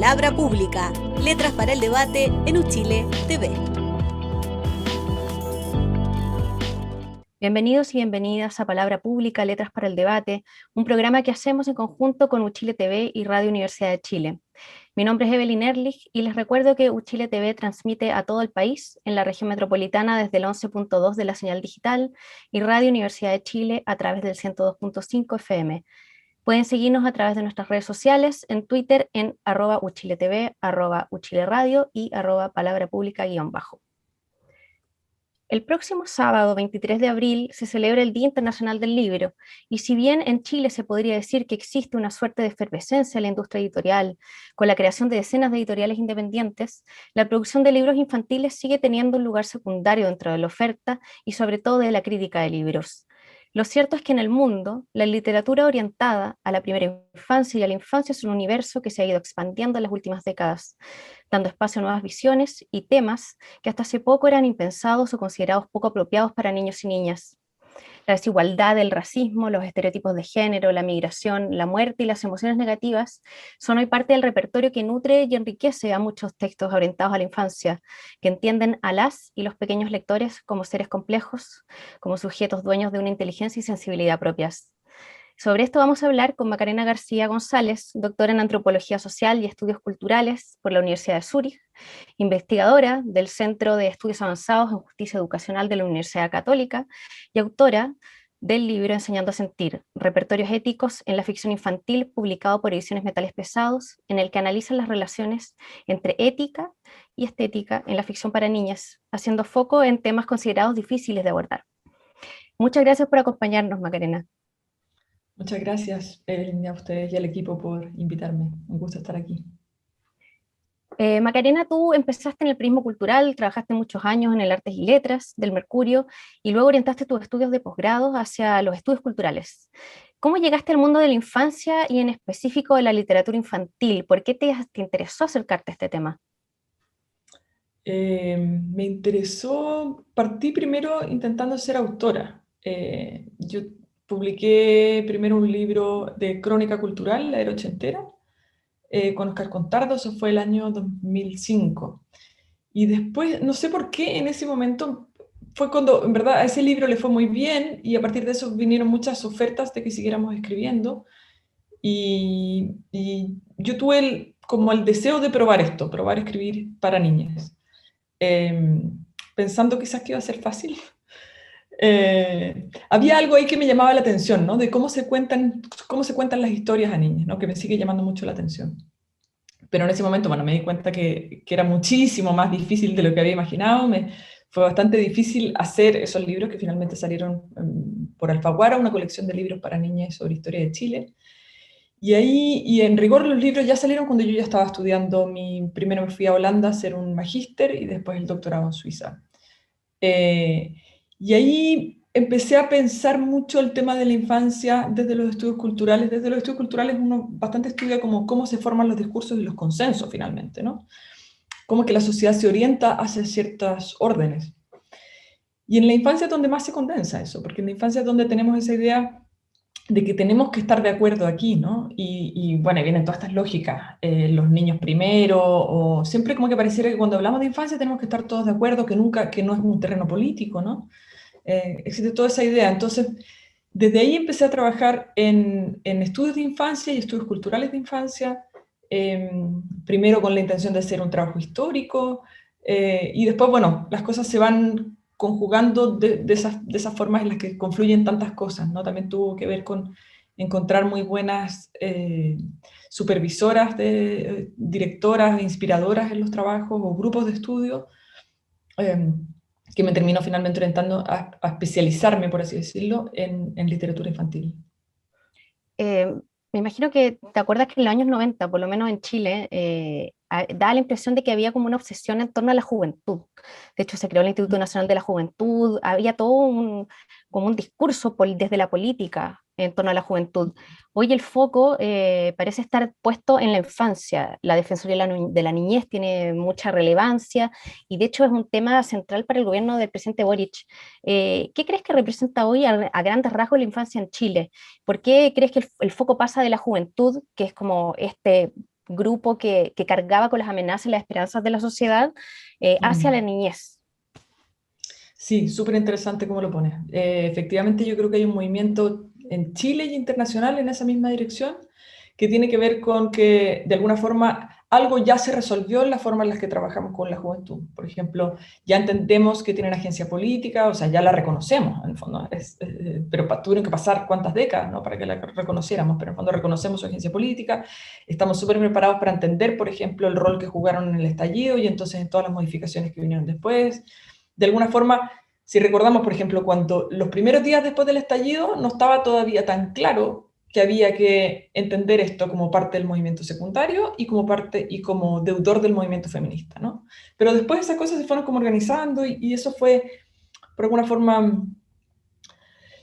Palabra Pública, letras para el debate en Uchile TV. Bienvenidos y bienvenidas a Palabra Pública, Letras para el Debate, un programa que hacemos en conjunto con Uchile TV y Radio Universidad de Chile. Mi nombre es Evelyn Ehrlich y les recuerdo que Uchile TV transmite a todo el país en la región metropolitana desde el 11.2 de la señal digital y Radio Universidad de Chile a través del 102.5 FM. Pueden seguirnos a través de nuestras redes sociales, en Twitter en @UchileTV, @UchileRadio y @PalabraPública_. El próximo sábado, 23 de abril, se celebra el Día Internacional del Libro, y si bien en Chile se podría decir que existe una suerte de efervescencia en la industria editorial, con la creación de decenas de editoriales independientes, la producción de libros infantiles sigue teniendo un lugar secundario dentro de la oferta y sobre todo de la crítica de libros. Lo cierto es que en el mundo, la literatura orientada a la primera infancia y a la infancia es un universo que se ha ido expandiendo en las últimas décadas, dando espacio a nuevas visiones y temas que hasta hace poco eran impensados o considerados poco apropiados para niños y niñas. La desigualdad, el racismo, los estereotipos de género, la migración, la muerte y las emociones negativas son hoy parte del repertorio que nutre y enriquece a muchos textos orientados a la infancia, que entienden a las y los pequeños lectores como seres complejos, como sujetos dueños de una inteligencia y sensibilidad propias. Sobre esto vamos a hablar con Macarena García González, doctora en Antropología Social y Estudios Culturales por la Universidad de Zúrich, investigadora del Centro de Estudios Avanzados en Justicia Educacional de la Universidad Católica y autora del libro Enseñando a Sentir, Repertorios Éticos en la Ficción Infantil, publicado por Ediciones Metales Pesados, en el que analizan las relaciones entre ética y estética en la ficción para niñas, haciendo foco en temas considerados difíciles de abordar. Muchas gracias por acompañarnos, Macarena. Muchas gracias, Evelyn, a ustedes y al equipo por invitarme. Un gusto estar aquí. Macarena, tú empezaste en el periodismo cultural, trabajaste muchos años en el Artes y Letras del Mercurio y luego orientaste tus estudios de posgrado hacia los estudios culturales. ¿Cómo llegaste al mundo de la infancia y en específico de la literatura infantil? ¿Por qué te interesó acercarte a este tema? Me interesó, partí primero intentando ser autora. Yo publiqué primero un libro de crónica cultural, La Era Ochentera, con Oscar Contardo, eso fue el año 2005. Y después, no sé por qué, en ese momento fue cuando, en verdad, a ese libro le fue muy bien y a partir de eso vinieron muchas ofertas de que siguiéramos escribiendo. Y yo tuve como el deseo de probar esto, probar escribir para niñas, pensando quizás que iba a ser fácil. Había algo ahí que me llamaba la atención, ¿no? De cómo se cuentan las historias a niñas, ¿no? Que me sigue llamando mucho la atención. Pero en ese momento, bueno, me di cuenta que era muchísimo más difícil de lo que había imaginado. Fue bastante difícil hacer esos libros que finalmente salieron por Alfaguara, una colección de libros para niñas sobre historia de Chile. Y ahí, y en rigor los libros ya salieron cuando yo ya estaba estudiando, primero me fui a Holanda a hacer un magíster y después el doctorado en Suiza. Y ahí empecé a pensar mucho el tema de la infancia desde los estudios culturales. Desde los estudios culturales uno bastante estudia cómo se forman los discursos y los consensos finalmente, ¿no? Cómo que la sociedad se orienta hacia ciertas órdenes. Y en la infancia es donde más se condensa eso, porque en la infancia es donde tenemos esa idea de que tenemos que estar de acuerdo aquí, ¿no? Y bueno, vienen todas estas lógicas, los niños primero, o siempre como que pareciera que cuando hablamos de infancia tenemos que estar todos de acuerdo, que no es un terreno político, ¿no? Existe toda esa idea. Entonces, desde ahí empecé a trabajar en estudios de infancia y estudios culturales de infancia, primero con la intención de hacer un trabajo histórico, y después, bueno, las cosas se van conjugando de esas formas en las que confluyen tantas cosas, ¿no? También tuvo que ver con encontrar muy buenas supervisoras, directoras, inspiradoras en los trabajos o grupos de estudio, que me terminó finalmente orientando a especializarme, por así decirlo, en literatura infantil. Me imagino que te acuerdas que en los años 90, por lo menos en Chile, da la impresión de que había como una obsesión en torno a la juventud. De hecho, se creó el Instituto Nacional de la Juventud, había todo como un discurso desde la política en torno a la juventud. Hoy el foco parece estar puesto en la infancia. La Defensoría de la Niñez tiene mucha relevancia y de hecho es un tema central para el gobierno del presidente Boric. ¿Qué crees que representa hoy a grandes rasgos la infancia en Chile? ¿Por qué crees que el foco pasa de la juventud, que es como este grupo que cargaba con las amenazas y las esperanzas de la sociedad hacia la niñez. Sí, súper interesante cómo lo pones. Efectivamente, yo creo que hay un movimiento en Chile y internacional en esa misma dirección, que tiene que ver con que, de alguna forma, algo ya se resolvió en la forma en la que trabajamos con la juventud. Por ejemplo, ya entendemos que tienen agencia política, o sea, ya la reconocemos, en el fondo. Pero tuvieron que pasar cuántas décadas, ¿no?, para que la reconociéramos, pero en el fondo reconocemos su agencia política. Estamos súper preparados para entender, por ejemplo, el rol que jugaron en el estallido y entonces en todas las modificaciones que vinieron después. De alguna forma, si recordamos, por ejemplo, cuando los primeros días después del estallido no estaba todavía tan claro que había que entender esto como parte del movimiento secundario y como parte y como deudor del movimiento feminista, ¿no? Pero después esas cosas se fueron como organizando y eso fue, por alguna forma,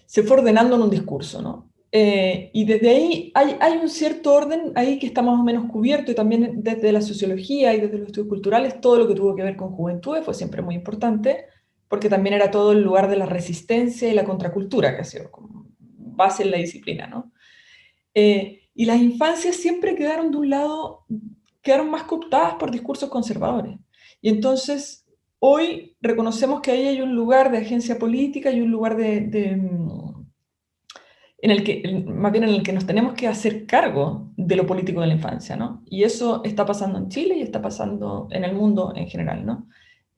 se fue ordenando en un discurso, ¿no? Y desde ahí hay un cierto orden ahí que está más o menos cubierto, y también desde la sociología y desde los estudios culturales, todo lo que tuvo que ver con juventudes fue siempre muy importante, porque también era todo el lugar de la resistencia y la contracultura, que ha sido como base en la disciplina, ¿no? Y las infancias siempre quedaron de un lado, quedaron más cooptadas por discursos conservadores. Y entonces hoy reconocemos que ahí hay un lugar de agencia política y un lugar en el que, más bien en el que nos tenemos que hacer cargo de lo político de la infancia, ¿no? Y eso está pasando en Chile y está pasando en el mundo en general, ¿no?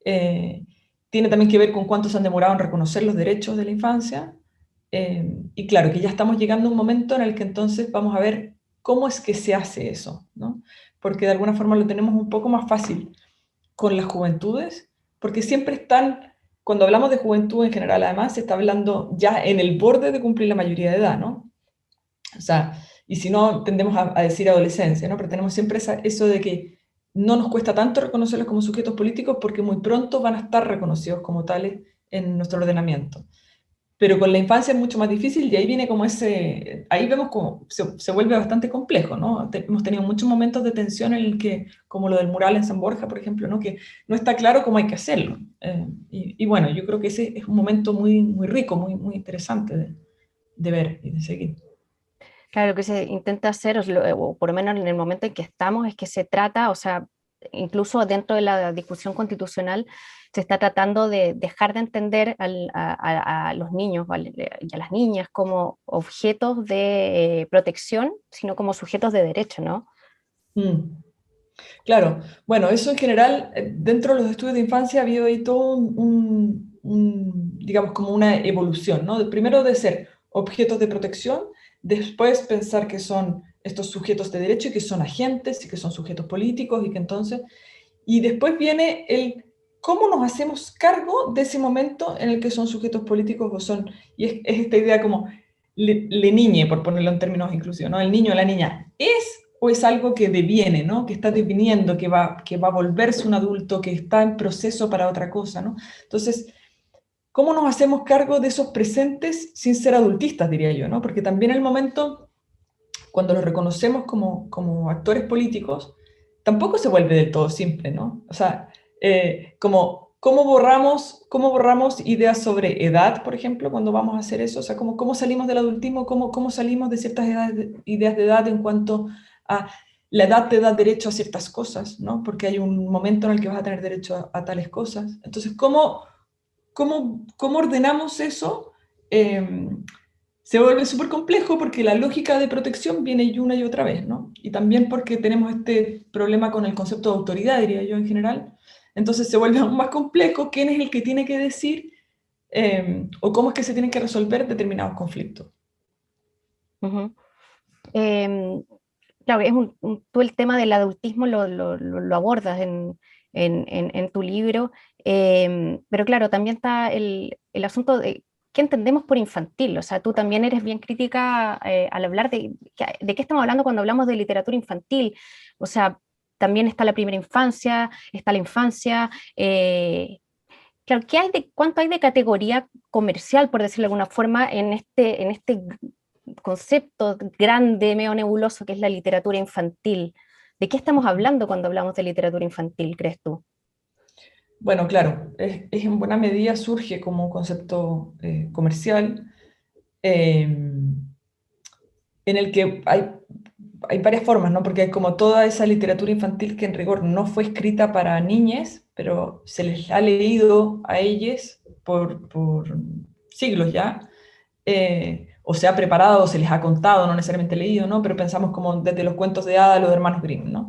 Eh, Tiene también que ver con cuánto se han demorado en reconocer los derechos de la infancia. Y claro, que ya estamos llegando a un momento en el que entonces vamos a ver cómo es que se hace eso, ¿no? Porque de alguna forma lo tenemos un poco más fácil con las juventudes, porque siempre están, cuando hablamos de juventud en general, además, se está hablando ya en el borde de cumplir la mayoría de edad, ¿no? O sea, y si no, tendemos a decir adolescencia, ¿no? Pero tenemos siempre eso de que no nos cuesta tanto reconocerlos como sujetos políticos porque muy pronto van a estar reconocidos como tales en nuestro ordenamiento. Pero con la infancia es mucho más difícil y ahí viene como ahí vemos como se vuelve bastante complejo, ¿no? Hemos tenido muchos momentos de tensión en el que, como lo del mural en San Borja, por ejemplo, ¿no? Que no está claro cómo hay que hacerlo. Y bueno, yo creo que ese es un momento muy, muy rico, muy, muy interesante de ver y de seguir. Claro, lo que se intenta hacer, o por lo menos en el momento en que estamos, es que se trata, o sea, incluso dentro de la discusión constitucional, se está tratando de dejar de entender a los niños y a las niñas como objetos de protección, sino como sujetos de derecho, ¿no? Mm. Claro, bueno, eso en general, dentro de los estudios de infancia ha habido ahí todo digamos, como una evolución, ¿no? Primero de ser objetos de protección, después pensar que son estos sujetos de derecho y que son agentes y que son sujetos políticos y que entonces, y después viene el cómo nos hacemos cargo de ese momento en el que son sujetos políticos o son, y es esta idea como le niñe, por ponerlo en términos inclusivos, ¿no? El niño o la niña es o es algo que deviene, ¿no? Que está deviniendo, que va a volverse un adulto, que está en proceso para otra cosa, ¿no? Entonces, ¿cómo nos hacemos cargo de esos presentes sin ser adultistas, diría yo, ¿no? Porque también el momento, cuando los reconocemos como actores políticos, tampoco se vuelve del todo simple, ¿no? O sea, ¿cómo borramos ideas sobre edad, por ejemplo, cuando vamos a hacer eso? O sea, ¿cómo salimos del adultismo? ¿Cómo salimos de ciertas ideas de edad en cuanto a la edad te da derecho a ciertas cosas, ¿no? Porque hay un momento en el que vas a tener derecho a tales cosas. Entonces, ¿cómo ordenamos eso? Eh, Se vuelve súper complejo porque la lógica de protección viene una y otra vez, ¿no? Y también porque tenemos este problema con el concepto de autoridad, diría yo en general. Entonces se vuelve aún más complejo quién es el que tiene que decir o cómo es que se tienen que resolver determinados conflictos. Ujú. Em, claro, tú el tema del adultismo lo abordas en tu libro, pero claro, también está el asunto de qué entendemos por infantil. O sea, tú también eres bien crítica al hablar de qué estamos hablando cuando hablamos de literatura infantil. O sea, también está la primera infancia, está la infancia. Claro, ¿cuánto hay de categoría comercial, por decirlo de alguna forma, en este concepto grande, medio nebuloso que es la literatura infantil? ¿De qué estamos hablando cuando hablamos de literatura infantil, crees tú? Bueno, claro, en buena medida surge como un concepto comercial, en el que hay hay varias formas, ¿no? Porque hay como toda esa literatura infantil que en rigor no fue escrita para niñas, pero se les ha leído a ellas por siglos ya, o se ha preparado, o se les ha contado, no necesariamente leído, ¿no? Pero pensamos como desde los cuentos de hadas, los hermanos Grimm, ¿no?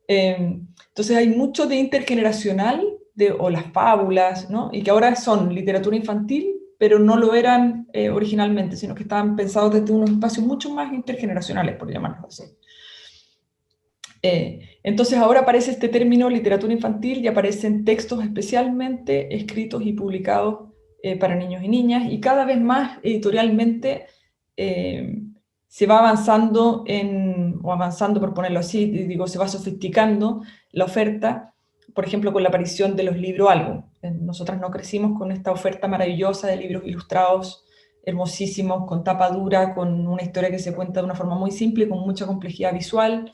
Entonces hay mucho de intergeneracional, o las fábulas, ¿no? Y que ahora son literatura infantil, pero no lo eran originalmente, sino que estaban pensados desde unos espacios mucho más intergeneracionales, por llamarlo así. Entonces ahora aparece este término literatura infantil y aparecen textos especialmente escritos y publicados para niños y niñas, y cada vez más editorialmente se va avanzando o avanzando por ponerlo así, digo, se va sofisticando la oferta, por ejemplo, con la aparición de los libros álbum. Nosotras no crecimos con esta oferta maravillosa de libros ilustrados, hermosísimos, con tapa dura, con una historia que se cuenta de una forma muy simple, con mucha complejidad visual.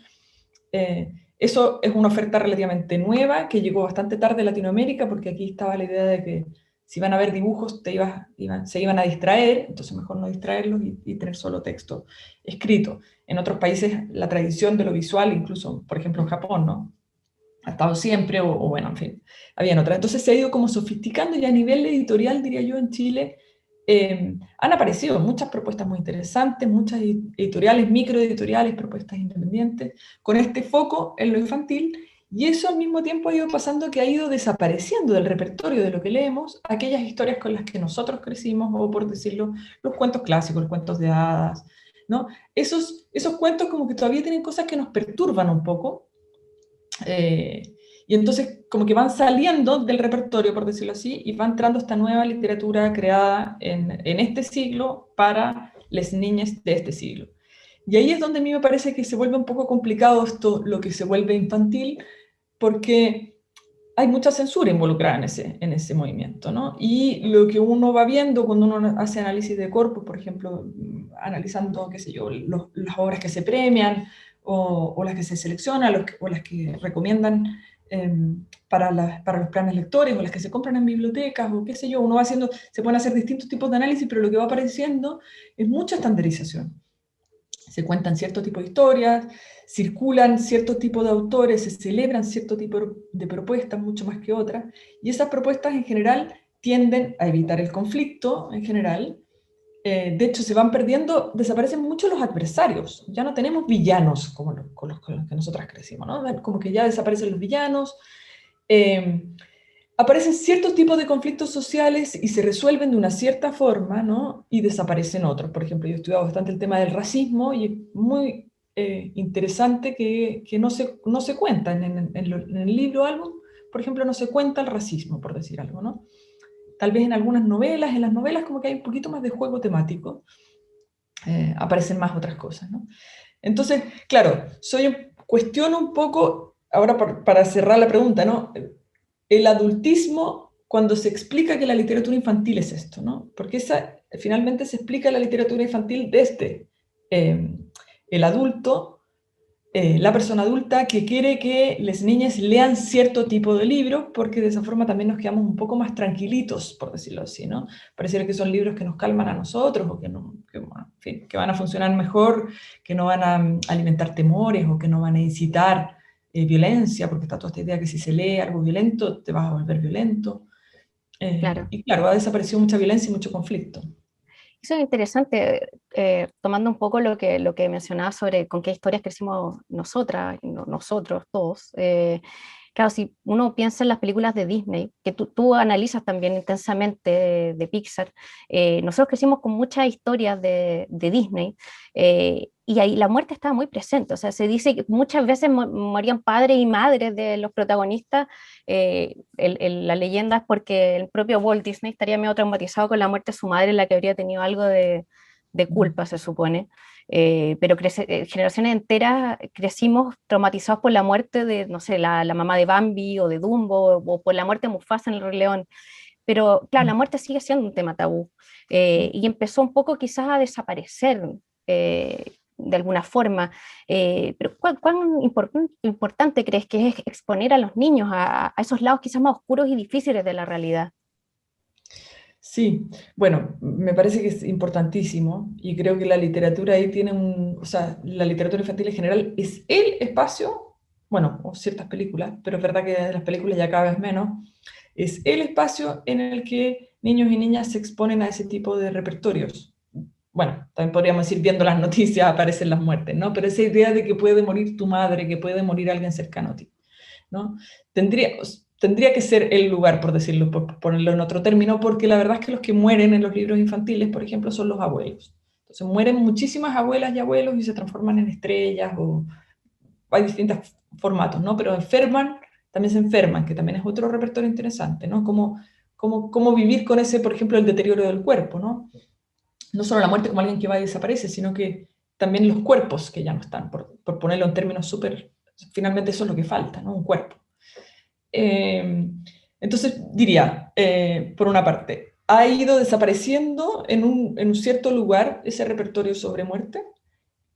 Eso es una oferta relativamente nueva, que llegó bastante tarde a Latinoamérica, porque aquí estaba la idea de que si iban a ver dibujos se iban a distraer, entonces mejor no distraerlos y tener solo texto escrito. En otros países la tradición de lo visual, incluso por ejemplo en Japón, ¿no? Ha estado siempre, o bueno, en fin, habían otras. Entonces se ha ido como sofisticando, y a nivel editorial, diría yo, en Chile, han aparecido muchas propuestas muy interesantes, muchas editoriales, microeditoriales, propuestas independientes, con este foco en lo infantil, y eso al mismo tiempo ha ido pasando que ha ido desapareciendo del repertorio de lo que leemos aquellas historias con las que nosotros crecimos, o por decirlo, los cuentos clásicos, los cuentos de hadas, ¿no? Esos cuentos como que todavía tienen cosas que nos perturban un poco, y entonces como que van saliendo del repertorio, por decirlo así, y va entrando esta nueva literatura creada en este siglo para las niñas de este siglo. Y ahí es donde a mí me parece que se vuelve un poco complicado esto, lo que se vuelve infantil, porque hay mucha censura involucrada en ese movimiento, ¿no? Y lo que uno va viendo cuando uno hace análisis de corpus, por ejemplo, analizando, qué sé yo, las obras que se premian, o las que se seleccionan, o las que recomiendan para los planes lectores, o las que se compran en bibliotecas, o qué sé yo, uno va haciendo, se pueden hacer distintos tipos de análisis, pero lo que va apareciendo es mucha estandarización. Se cuentan cierto tipo de historias, circulan cierto tipo de autores, se celebran cierto tipo de propuestas, mucho más que otras, y esas propuestas en general tienden a evitar el conflicto en general. De hecho, se van perdiendo, desaparecen mucho los adversarios, ya no tenemos villanos como con los que nosotras crecimos, ¿no? Como que ya desaparecen los villanos, eh, aparecen ciertos tipos de conflictos sociales y se resuelven de una cierta forma, ¿no? Y desaparecen otros. Por ejemplo, yo he estudiado bastante el tema del racismo, y es muy interesante que no se cuenta en el libro álbum, por ejemplo, no se cuenta el racismo, por decir algo, ¿no? Tal vez en algunas novelas, en las novelas como que hay un poquito más de juego temático, aparecen más otras cosas, ¿no? Entonces, claro, cuestiono un poco, ahora para cerrar la pregunta, ¿no? El adultismo, cuando se explica que la literatura infantil es esto, ¿no? Porque finalmente se explica la literatura infantil desde el adulto, la persona adulta que quiere que las niñas lean cierto tipo de libros, porque de esa forma también nos quedamos un poco más tranquilitos, por decirlo así, ¿no? Pareciera que son libros que nos calman a nosotros, o bueno, en fin, que van a funcionar mejor, que no van a alimentar temores, o que no van a incitar violencia, porque está toda esta idea que si se lee algo violento, te vas a volver violento. Claro. Y claro, ha desaparecido mucha violencia y mucho conflicto. Eso es interesante, tomando un poco lo que mencionaba sobre con qué historias crecimos nosotras, nosotros todos. Claro, si uno piensa en las películas de Disney, que tú analizas también intensamente de Pixar, nosotros crecimos con muchas historias de Disney, y ahí la muerte estaba muy presente. O sea, se dice que muchas veces morían padres y madres de los protagonistas. La leyenda es porque el propio Walt Disney estaría medio traumatizado con la muerte de su madre, en la que habría tenido algo de culpa, se supone. Pero generaciones enteras crecimos traumatizados por la muerte de, no sé, la mamá de Bambi o de Dumbo, o por la muerte de Mufasa en El Rey León. Pero claro, la muerte sigue siendo un tema tabú, y empezó un poco quizás a desaparecer de alguna forma. Pero ¿cuán importante crees que es exponer a los niños a esos lados quizás más oscuros y difíciles de la realidad? Sí, bueno, me parece que es importantísimo y creo que la literatura ahí tiene o sea, la literatura infantil en general es el espacio, bueno, o ciertas películas, pero es verdad que las películas ya cada vez menos, es el espacio en el que niños y niñas se exponen a ese tipo de repertorios. Bueno, también podríamos decir, viendo las noticias aparecen las muertes, ¿no? Pero esa idea de que puede morir tu madre, que puede morir alguien cercano a ti, ¿no? Tendría que ser el lugar, por decirlo, por ponerlo en otro término, porque la verdad es que los que mueren en los libros infantiles, por ejemplo, son los abuelos. Entonces mueren muchísimas abuelas y abuelos y se transforman en estrellas, o hay distintos formatos, ¿no? Pero enferman, también se enferman, que también es otro repertorio interesante, ¿no? Cómo vivir con ese, por ejemplo, el deterioro del cuerpo, ¿no? No solo la muerte como alguien que va y desaparece, sino que también los cuerpos que ya no están, por ponerlo en términos súper, finalmente eso es lo que falta, ¿no? Un cuerpo. Eh, entonces diría, por una parte, ha ido desapareciendo en un cierto lugar ese repertorio sobre muerte,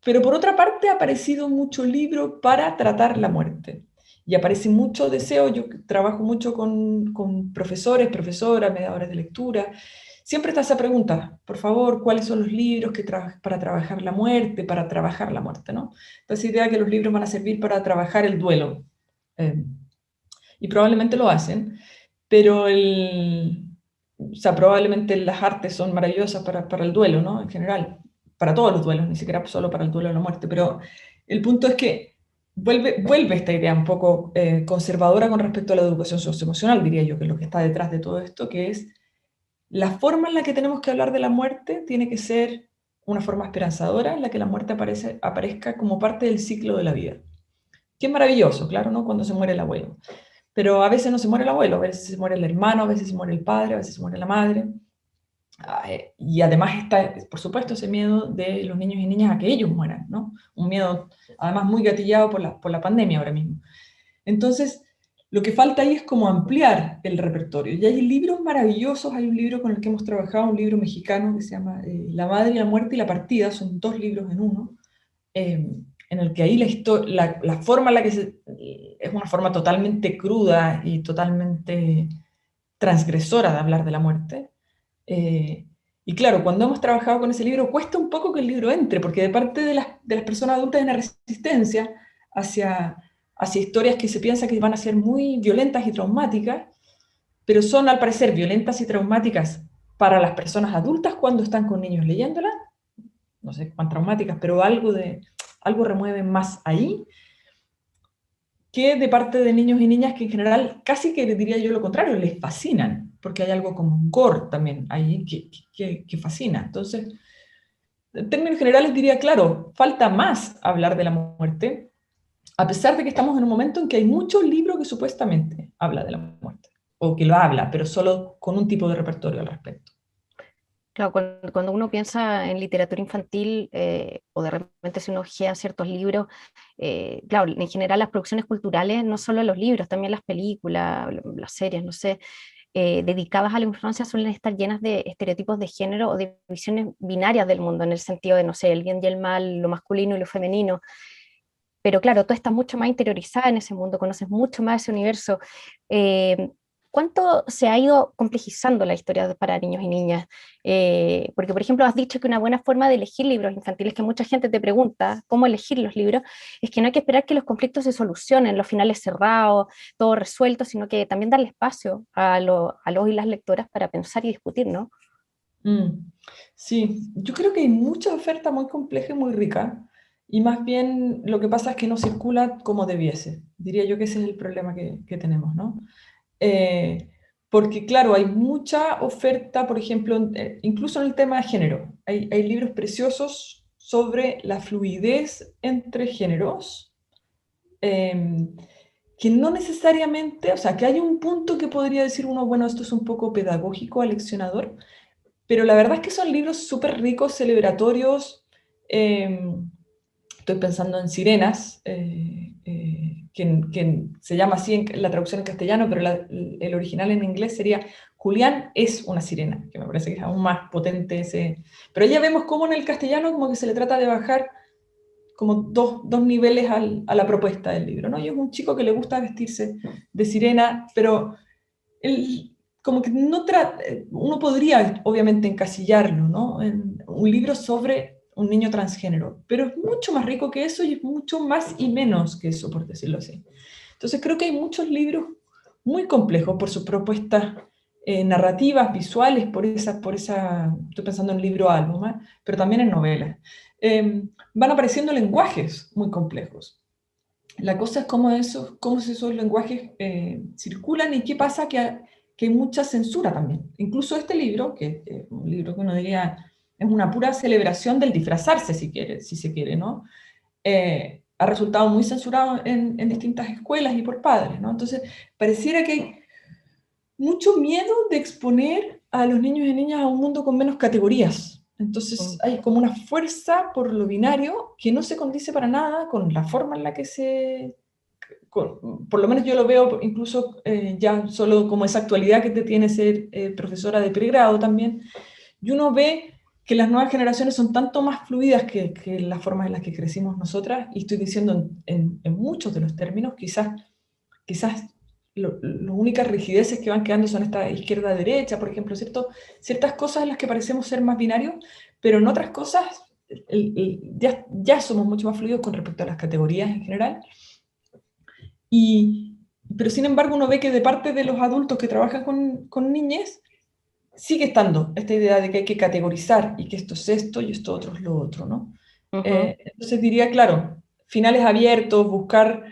pero por otra parte ha aparecido mucho libro para tratar la muerte. Y aparece mucho deseo, yo trabajo mucho con profesores, profesoras, mediadores de lectura. Siempre está esa pregunta, por favor, ¿cuáles son los libros para trabajar la muerte, para trabajar la muerte, ¿no? Entonces, idea que los libros van a servir para trabajar el duelo. Eh, y probablemente lo hacen, pero o sea, probablemente las artes son maravillosas para el duelo, ¿no? En general, para todos los duelos, ni siquiera solo para el duelo de la muerte, pero el punto es que vuelve esta idea un poco conservadora con respecto a la educación socioemocional, diría yo, que es lo que está detrás de todo esto, que es la forma en la que tenemos que hablar de la muerte tiene que ser una forma esperanzadora en la que la muerte aparezca como parte del ciclo de la vida. Que es maravilloso, claro, ¿no? Cuando se muere el abuelo. Pero a veces no se muere el abuelo, a veces se muere el hermano, a veces se muere el padre, a veces se muere la madre. Y además está, por supuesto, ese miedo de los niños y niñas a que ellos mueran, ¿no? Un miedo además muy gatillado por la pandemia ahora mismo. Entonces, lo que falta ahí es como ampliar el repertorio. Y hay libros maravillosos, hay un libro con el que hemos trabajado, un libro mexicano que se llama La madre, la muerte y la partida, son 2 libros en uno, en el que ahí la forma en la que es una forma totalmente cruda y totalmente transgresora de hablar de la muerte. Eh, y claro, cuando hemos trabajado con ese libro, cuesta un poco que el libro entre, porque de parte de las personas adultas hay una resistencia hacia, hacia historias que se piensa que van a ser muy violentas y traumáticas, pero son al parecer violentas y traumáticas para las personas adultas cuando están con niños leyéndolas, no sé cuán traumáticas, pero algo remueven más ahí que de parte de niños y niñas que en general casi que diría yo lo contrario, les fascinan, porque hay algo como un gore también ahí que fascina. Entonces, en términos generales diría, claro, falta más hablar de la muerte, a pesar de que estamos en un momento en que hay muchos libros que supuestamente habla de la muerte, o que lo habla, pero solo con un tipo de repertorio al respecto. Claro, cuando uno piensa en literatura infantil o de repente si uno ojea ciertos libros, claro, en general las producciones culturales, no solo los libros, también las películas, las series, no sé, dedicadas a la infancia suelen estar llenas de estereotipos de género o de visiones binarias del mundo, en el sentido de, no sé, el bien y el mal, lo masculino y lo femenino. Pero claro, tú estás mucho más interiorizada en ese mundo, conoces mucho más ese universo. Eh, ¿Cuánto se ha ido complejizando la historia para niños y niñas? Porque, por ejemplo, has dicho que una buena forma de elegir libros infantiles, que mucha gente te pregunta cómo elegir los libros, es que no hay que esperar que los conflictos se solucionen, los finales cerrados, todo resuelto, sino que también darle espacio a los y las lectoras para pensar y discutir, ¿no? Mm, sí, yo creo que hay mucha oferta muy compleja y muy rica, y más bien lo que pasa es que no circula como debiese. Diría yo que ese es el problema que tenemos, ¿no? Eh, Porque claro, hay mucha oferta, por ejemplo, incluso en el tema de género. Hay libros preciosos sobre la fluidez entre géneros, eh, que no necesariamente, o sea, que hay un punto que podría decir uno, bueno, esto es un poco pedagógico, aleccionador, pero la verdad es que son libros súper ricos, celebratorios. eh, Estoy pensando en Sirenas, que se llama así en la traducción en castellano, pero el original en inglés sería Julián es una sirena, que me parece que es aún más potente ese. Pero ya vemos cómo en el castellano como que se le trata de bajar como dos niveles a la propuesta del libro, ¿no? Y es un chico que le gusta vestirse de sirena, pero él como que no uno podría obviamente encasillarlo, ¿no? En un libro sobre un niño transgénero, pero es mucho más rico que eso y es mucho más y menos que eso, por decirlo así. Entonces creo que hay muchos libros muy complejos por sus propuestas narrativas, visuales, estoy pensando en libro álbum, pero también en novelas. Van apareciendo lenguajes muy complejos. La cosa es cómo esos lenguajes circulan y qué pasa que hay mucha censura también. Incluso este libro, que es un libro que uno diría es una pura celebración del disfrazarse, si se quiere, ¿no? Ha resultado muy censurado en distintas escuelas y por padres, ¿no? Entonces, pareciera que hay mucho miedo de exponer a los niños y niñas a un mundo con menos categorías. Entonces hay como una fuerza por lo binario que no se condice para nada con la forma en la que por lo menos yo lo veo incluso ya solo como esa actualidad que te tiene ser profesora de pregrado también, y uno ve que las nuevas generaciones son tanto más fluidas que las formas en las que crecimos nosotras, y estoy diciendo en muchos de los términos, quizás las únicas rigideces que van quedando son esta izquierda-derecha, por ejemplo, ¿cierto? Ciertas cosas en las que parecemos ser más binarios, pero en otras cosas ya somos mucho más fluidos con respecto a las categorías en general. Pero sin embargo uno ve que de parte de los adultos que trabajan con niñez, sigue estando esta idea de que hay que categorizar y que esto es esto y esto otro es lo otro, ¿no? Entonces diría, claro, finales abiertos, buscar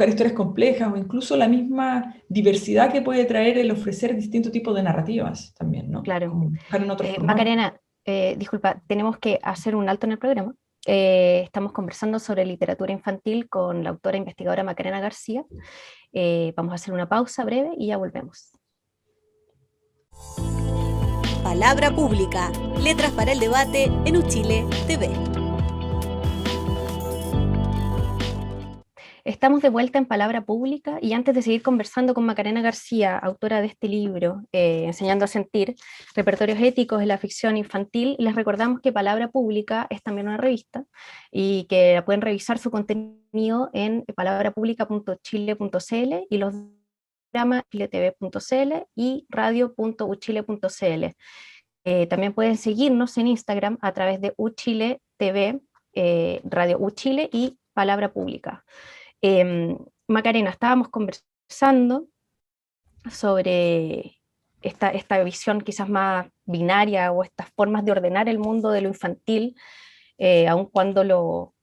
historias complejas o incluso la misma diversidad que puede traer el ofrecer distintos tipos de narrativas también, ¿no? Claro. Como buscar en otros formatos. Macarena, disculpa, tenemos que hacer un alto en el programa. Estamos conversando sobre literatura infantil con la autora investigadora Macarena García. Vamos a hacer una pausa breve y ya volvemos. Palabra Pública, letras para el debate en Uchile TV. Estamos de vuelta en Palabra Pública y antes de seguir conversando con Macarena García, autora de este libro, Enseñando a Sentir, Repertorios Éticos de la Ficción Infantil, les recordamos que Palabra Pública es también una revista y que pueden revisar su contenido en palabrapublica.chile.cl y los programas chiletv.cl y radio.uchile.cl. También pueden seguirnos en Instagram a través de Uchile TV, Radio Uchile y Palabra Pública. Macarena, estábamos conversando sobre esta visión quizás más binaria o estas formas de ordenar el mundo de lo infantil, aun cuando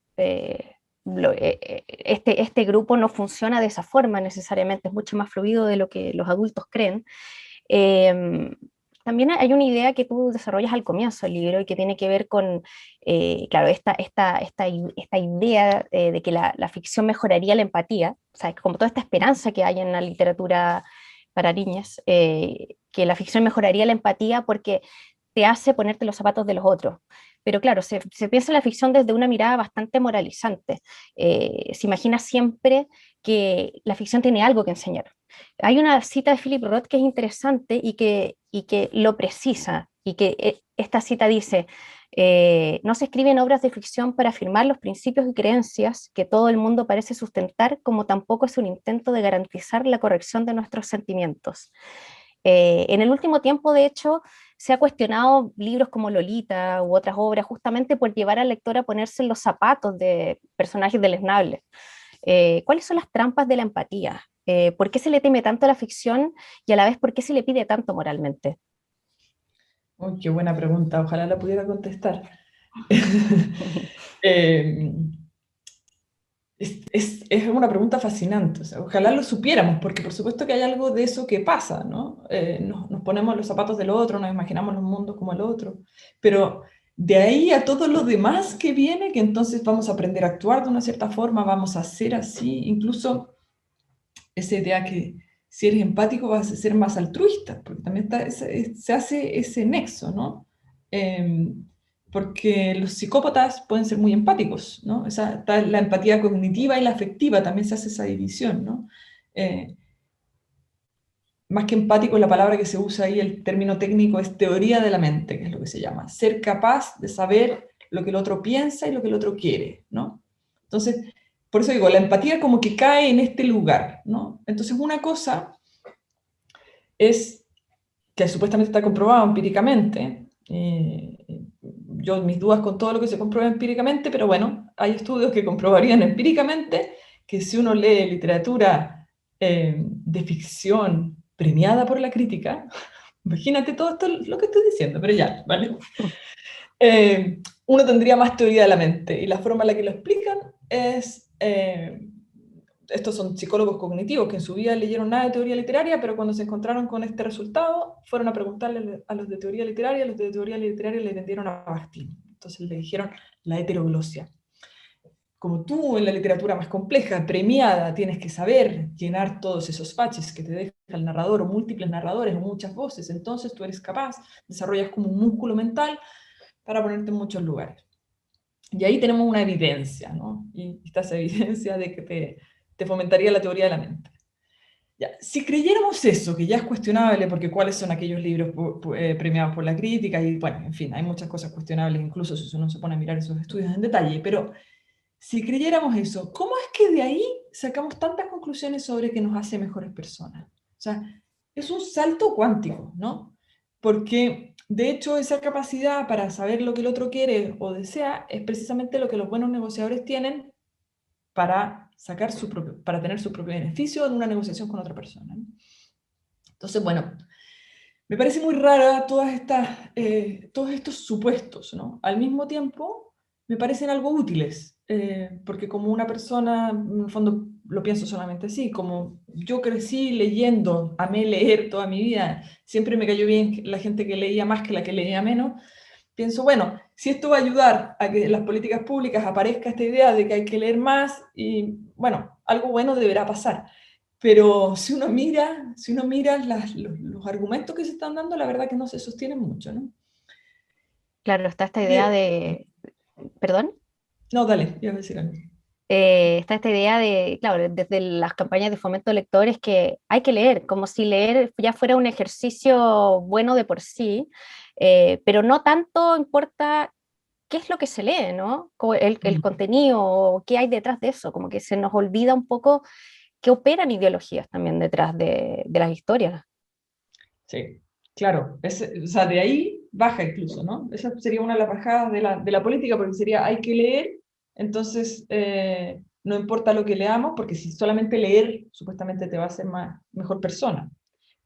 este grupo no funciona de esa forma necesariamente, es mucho más fluido de lo que los adultos creen. También hay una idea que tú desarrollas al comienzo del libro y que tiene que ver con, claro, esta idea de que la ficción mejoraría la empatía, o sea, como toda esta esperanza que hay en la literatura para niñas, que la ficción mejoraría la empatía porque te hace ponerte los zapatos de los otros. Pero claro, se piensa en la ficción desde una mirada bastante moralizante. Se imagina siempre que la ficción tiene algo que enseñar. Hay una cita de Philip Roth que es interesante y que lo precisa, y que esta cita dice, no se escriben obras de ficción para afirmar los principios y creencias que todo el mundo parece sustentar, como tampoco es un intento de garantizar la corrección de nuestros sentimientos. En el último tiempo, de hecho, se ha cuestionado libros como Lolita u otras obras justamente por llevar al lector a ponerse en los zapatos de personajes deleznables. ¿Cuáles son las trampas de la empatía? ¿Por qué se le teme tanto a la ficción y a la vez por qué se le pide tanto moralmente? Oh, qué buena pregunta, ojalá la pudiera contestar. Es una pregunta fascinante, o sea, ojalá lo supiéramos, porque por supuesto que hay algo de eso que pasa, ¿no? Nos ponemos los zapatos del otro, nos imaginamos los mundos como el otro, pero de ahí a todo lo demás que viene, que entonces vamos a aprender a actuar de una cierta forma, vamos a ser así, incluso esa idea que si eres empático vas a ser más altruista, porque también se hace ese nexo, ¿no? Porque los psicópatas pueden ser muy empáticos, ¿no? Está la empatía cognitiva y la afectiva, también se hace esa división, ¿no? Más que empático, la palabra que se usa ahí, el término técnico, es teoría de la mente, que es lo que se llama. Ser capaz de saber lo que el otro piensa y lo que el otro quiere, ¿no? Entonces, por eso digo, la empatía como que cae en este lugar, ¿no? Entonces, una cosa es que supuestamente está comprobado empíricamente. Yo mis dudas con todo lo que se comprueba empíricamente, pero bueno, hay estudios que comprobarían empíricamente que si uno lee literatura de ficción premiada por la crítica, imagínate todo esto lo que estoy diciendo, pero ya, ¿vale? Uno tendría más teoría de la mente, y la forma en la que lo explican es, estos son psicólogos cognitivos que en su vida leyeron nada de teoría literaria, pero cuando se encontraron con este resultado, fueron a preguntarle a los de teoría literaria, los de teoría literaria le vendieron a Bakhtin. Entonces le dijeron la heteroglosia. Como tú en la literatura más compleja, premiada, tienes que saber llenar todos esos faches que te deja el narrador, o múltiples narradores, o muchas voces, entonces tú eres capaz, desarrollas como un músculo mental para ponerte en muchos lugares. Y ahí tenemos una evidencia, ¿no? Y está esa evidencia de que te fomentaría la teoría de la mente. Ya, si creyéramos eso, que ya es cuestionable, porque cuáles son aquellos libros premiados por la crítica, y bueno, en fin, hay muchas cosas cuestionables, incluso si uno se pone a mirar esos estudios en detalle, pero si creyéramos eso, ¿cómo es que de ahí sacamos tantas conclusiones sobre que nos hace mejores personas? O sea, es un salto cuántico, ¿no? Porque, de hecho, esa capacidad para saber lo que el otro quiere o desea es precisamente lo que los buenos negociadores tienen para para tener su propio beneficio en una negociación con otra persona, ¿no? Entonces, bueno, me parece muy rara todos estos supuestos, ¿no? Al mismo tiempo, me parecen algo útiles, porque como una persona, en el fondo lo pienso solamente así, como yo crecí leyendo, amé leer toda mi vida, siempre me cayó bien la gente que leía más que la que leía menos, pienso, bueno, si esto va a ayudar a que en las políticas públicas aparezca esta idea de que hay que leer más, y bueno, algo bueno deberá pasar. Pero si uno mira los argumentos que se están dando, la verdad que no se sostienen mucho, ¿no? Claro, está esta idea de, perdón, No, dale, iba a decir algo. está esta idea de, claro, desde las campañas de fomento de lectores que hay que leer, como si leer ya fuera un ejercicio bueno de por sí, pero no tanto importa qué es lo que se lee, ¿no? El contenido, qué hay detrás de eso, como que se nos olvida un poco que operan ideologías también detrás de las historias. Sí, claro. O sea, de ahí baja incluso, ¿no? Esa sería una de las bajadas de la política, porque sería hay que leer, entonces no importa lo que leamos, porque si solamente leer, supuestamente te va a hacer mejor persona.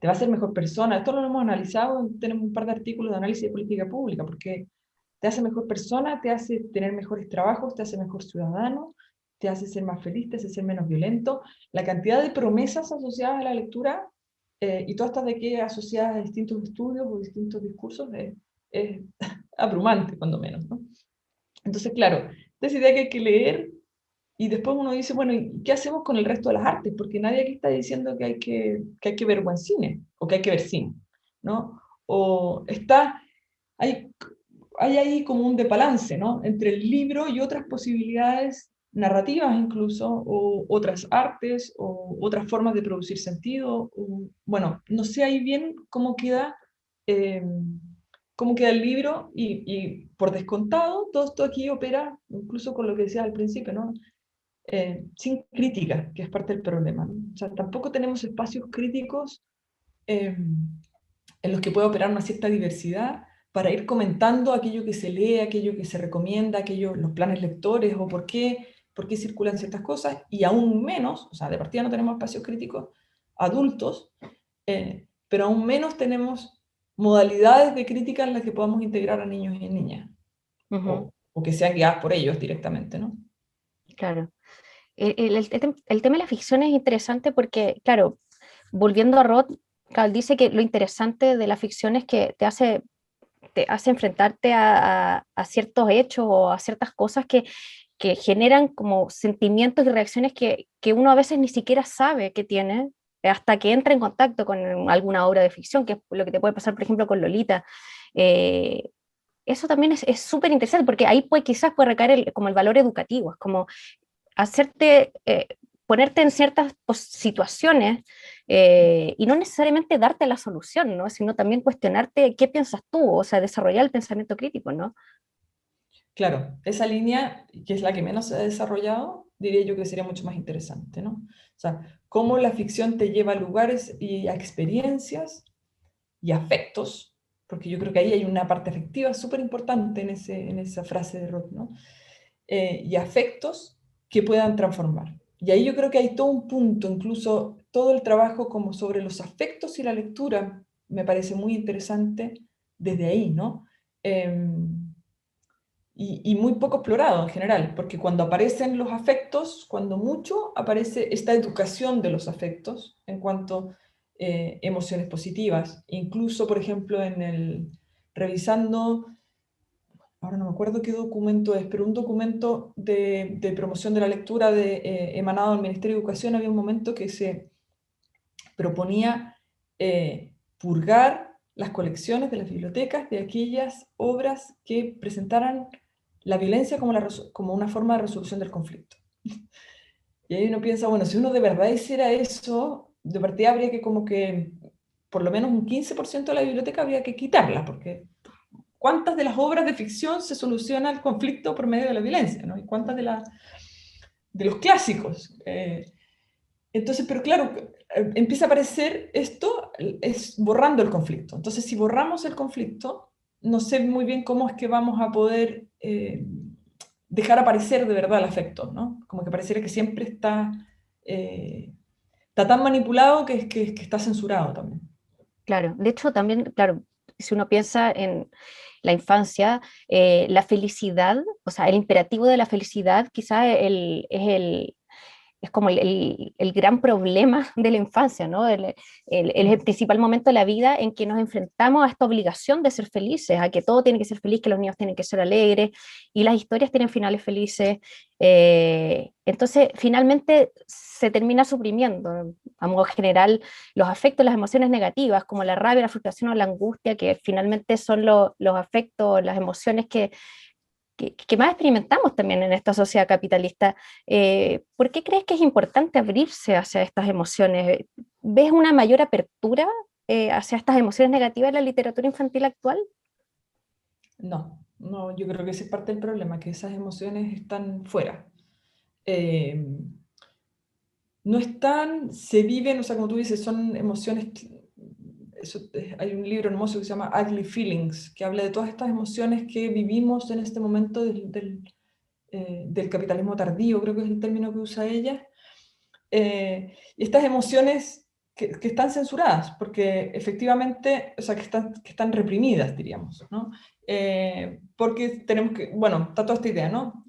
Te va a hacer mejor persona. Esto lo hemos analizado, tenemos un par de artículos de análisis de política pública, porque te hace mejor persona, te hace tener mejores trabajos, te hace mejor ciudadano, te hace ser más feliz, te hace ser menos violento. La cantidad de promesas asociadas a la lectura y todas estas de que asociadas a distintos estudios o distintos discursos es abrumante, cuando menos, ¿no? Entonces, claro, esa idea que hay que leer y después uno dice, bueno, ¿y qué hacemos con el resto de las artes? Porque nadie aquí está diciendo que hay que ver buen cine o que hay que ver cine, ¿no? O hay, hay ahí como un desbalance, ¿no? Entre el libro y otras posibilidades narrativas incluso, o otras artes, o otras formas de producir sentido. Bueno, no sé ahí bien eh, cómo queda el libro, y por descontado, todo esto aquí opera, incluso con lo que decías al principio, ¿no? Sin crítica, que es parte del problema, ¿no? O sea, tampoco tenemos espacios críticos eh, en los que pueda operar una cierta diversidad para ir comentando aquello que se lee, aquello que se recomienda, los planes lectores, o por qué circulan ciertas cosas, y aún menos, o sea, de partida no tenemos espacios críticos adultos, pero aún menos tenemos modalidades de crítica en las que podamos integrar a niños y niñas, Ujú, o que sean guiadas por ellos directamente, ¿no? claro. El tema de la ficción es interesante porque, claro, volviendo a Roth, claro, él dice que lo interesante de la ficción es que te hace enfrentarte a ciertos hechos o a ciertas cosas que generan como sentimientos y reacciones que uno a veces ni siquiera sabe que tiene hasta que entra en contacto con alguna obra de ficción, que es lo que te puede pasar, por ejemplo, con Lolita. Eh, Eso también es súper interesante porque ahí quizás puede recaer como el valor educativo, es como hacerte, ponerte en ciertas situaciones y no necesariamente darte la solución, ¿no? Sino también cuestionarte qué piensas tú, o sea, desarrollar el pensamiento crítico, ¿no? Claro, esa línea, que es la que menos se ha desarrollado, diría yo que sería mucho más interesante, ¿no? O sea, cómo la ficción te lleva a lugares y a experiencias y afectos, porque yo creo que ahí hay una parte afectiva súper importante en esa frase de Roth, ¿no? Y afectos que puedan transformar. Y ahí yo creo que hay todo un punto, incluso todo el trabajo como sobre los afectos y la lectura, me parece muy interesante desde ahí, ¿no? Y muy poco explorado en general, porque cuando aparecen los afectos, cuando mucho aparece esta educación de los afectos en cuanto a emociones positivas. Incluso, por ejemplo, revisando, ahora no me acuerdo qué documento es, pero un documento de promoción de la lectura emanado del Ministerio de Educación, había un momento que se proponía purgar las colecciones de las bibliotecas de aquellas obras que presentaran la violencia como una forma de resolución del conflicto. Y ahí uno piensa, bueno, si uno de verdad hiciera eso, de partida habría que como que por lo menos un 15% de la biblioteca habría que quitarla, porque ¿cuántas de las obras de ficción se soluciona el conflicto por medio de la violencia, ¿no? ¿Y cuántas de los clásicos? Entonces, pero claro, empieza a aparecer esto, es borrando el conflicto. Entonces, si borramos el conflicto, no sé muy bien cómo es que vamos a poder dejar aparecer de verdad el afecto, ¿no? Como que pareciera que siempre está tan manipulado que está censurado también. Claro, de hecho también, claro, si uno piensa en la infancia, la felicidad, o sea, el imperativo de la felicidad quizás es como el gran problema de la infancia, ¿no? El principal momento de la vida en que nos enfrentamos a esta obligación de ser felices, a que todo tiene que ser feliz, que los niños tienen que ser alegres, y las historias tienen finales felices. Entonces, finalmente se termina suprimiendo, a modo general, los afectos, las emociones negativas, como la rabia, la frustración o la angustia, que finalmente son los afectos, las emociones que más experimentamos también en esta sociedad capitalista. ¿Por qué crees que es importante abrirse hacia estas emociones? ¿Ves una mayor apertura hacia estas emociones negativas en la literatura infantil actual? No, no, yo creo que ese es parte del problema, que esas emociones están fuera. Eh, no están, se viven, o sea, como tú dices, son emociones. Hay un libro hermoso que se llama Ugly Feelings, que habla de todas estas emociones que vivimos en este momento del capitalismo tardío, creo que es el término que usa ella. Y estas emociones que están censuradas, porque efectivamente, o sea, que están reprimidas, diríamos, ¿no? Porque tenemos que, bueno, está toda esta idea, ¿no?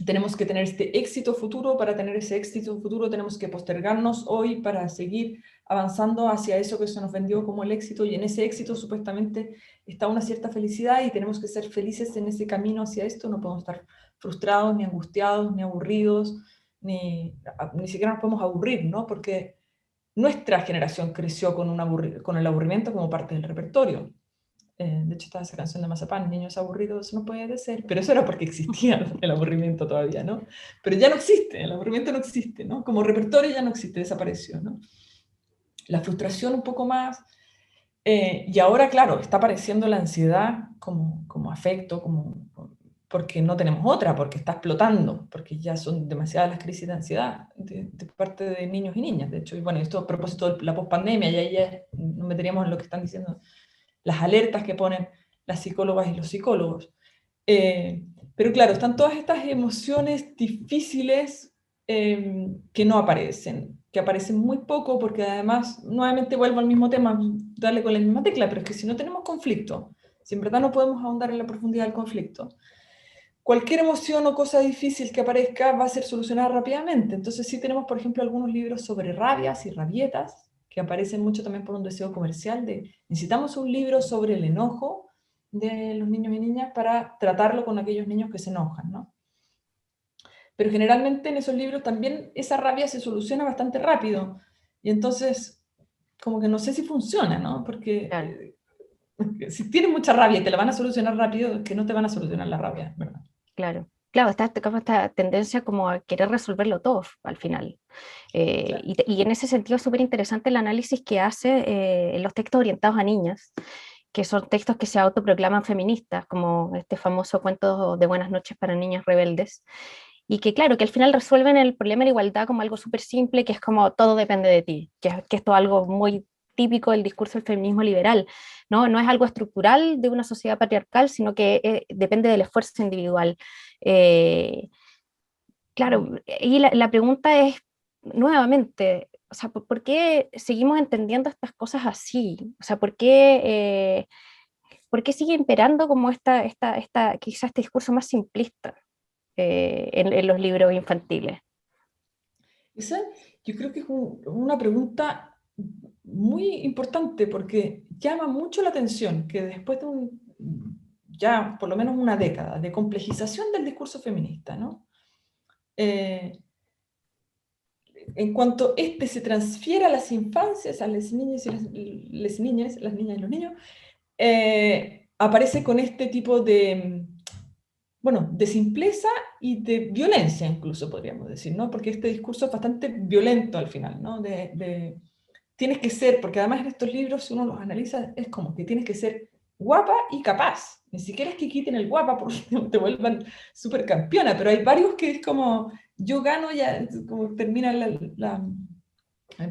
Tenemos que tener este éxito futuro, para tener ese éxito futuro tenemos que postergarnos hoy para seguir avanzando hacia eso que se nos vendió como el éxito, y en ese éxito supuestamente está una cierta felicidad y tenemos que ser felices en ese camino hacia esto, no podemos estar frustrados, ni angustiados, ni aburridos, ni siquiera nos podemos aburrir, ¿no? Porque nuestra generación creció con el aburrimiento como parte del repertorio. De hecho, estaba esa canción de Mazapán, niños aburridos no puede ser, pero eso era porque existía el aburrimiento todavía, ¿no? Pero ya no existe, el aburrimiento no existe, ¿no? Como repertorio ya no existe, desapareció, ¿no? La frustración un poco más, y ahora, claro, está apareciendo la ansiedad como afecto, porque no tenemos otra, porque está explotando, porque ya son demasiadas las crisis de ansiedad de parte de niños y niñas, de hecho, y bueno, esto a propósito de la pospandemia, ya nos meteríamos en lo que están diciendo las alertas que ponen las psicólogas y los psicólogos. Pero claro, están todas estas emociones difíciles que no aparecen, que aparecen muy poco, porque además, nuevamente vuelvo al mismo tema, darle con la misma tecla, pero es que si no tenemos conflicto, si en verdad no podemos ahondar en la profundidad del conflicto, cualquier emoción o cosa difícil que aparezca va a ser solucionada rápidamente. Entonces sí tenemos, por ejemplo, algunos libros sobre rabias y rabietas, que aparecen mucho también por un deseo comercial de necesitamos un libro sobre el enojo de los niños y niñas para tratarlo con aquellos niños que se enojan, ¿no? Pero generalmente en esos libros también esa rabia se soluciona bastante rápido. Y entonces, como que no sé si funciona, ¿no? Claro. Si tienes mucha rabia y te la van a solucionar rápido, es que no te van a solucionar la rabia, ¿verdad? Claro, claro, está como esta tendencia como a querer resolverlo todo al final. Claro. Y en ese sentido es súper interesante el análisis que hace en los textos orientados a niñas, que son textos que se autoproclaman feministas, como este famoso cuento de Buenas noches para niños rebeldes. y que claro, que al final resuelven el problema de la igualdad como algo súper simple, que es como todo depende de ti, que esto es algo muy típico del discurso del feminismo liberal, ¿no? No es algo estructural de una sociedad patriarcal, sino que depende del esfuerzo individual. Eh, claro, y la pregunta es, nuevamente, o sea, ¿por qué seguimos entendiendo estas cosas así? O sea, ¿por qué sigue imperando como quizás este discurso más simplista en los libros infantiles? Esa, yo creo que es una pregunta muy importante porque llama mucho la atención que después de ya por lo menos una década de complejización del discurso feminista, ¿no? En cuanto este se transfiere a las infancias, a las niñas y las niñas y los niños, aparece con este tipo de, bueno, de simpleza y de violencia incluso, podríamos decir, ¿no? Porque este discurso es bastante violento al final, ¿no? Tienes que ser, porque además en estos libros, si uno los analiza, es como que tienes que ser guapa y capaz. Ni siquiera es que quiten el guapa porque te vuelvan supercampeona, pero hay varios que es como, yo gano ya, como termina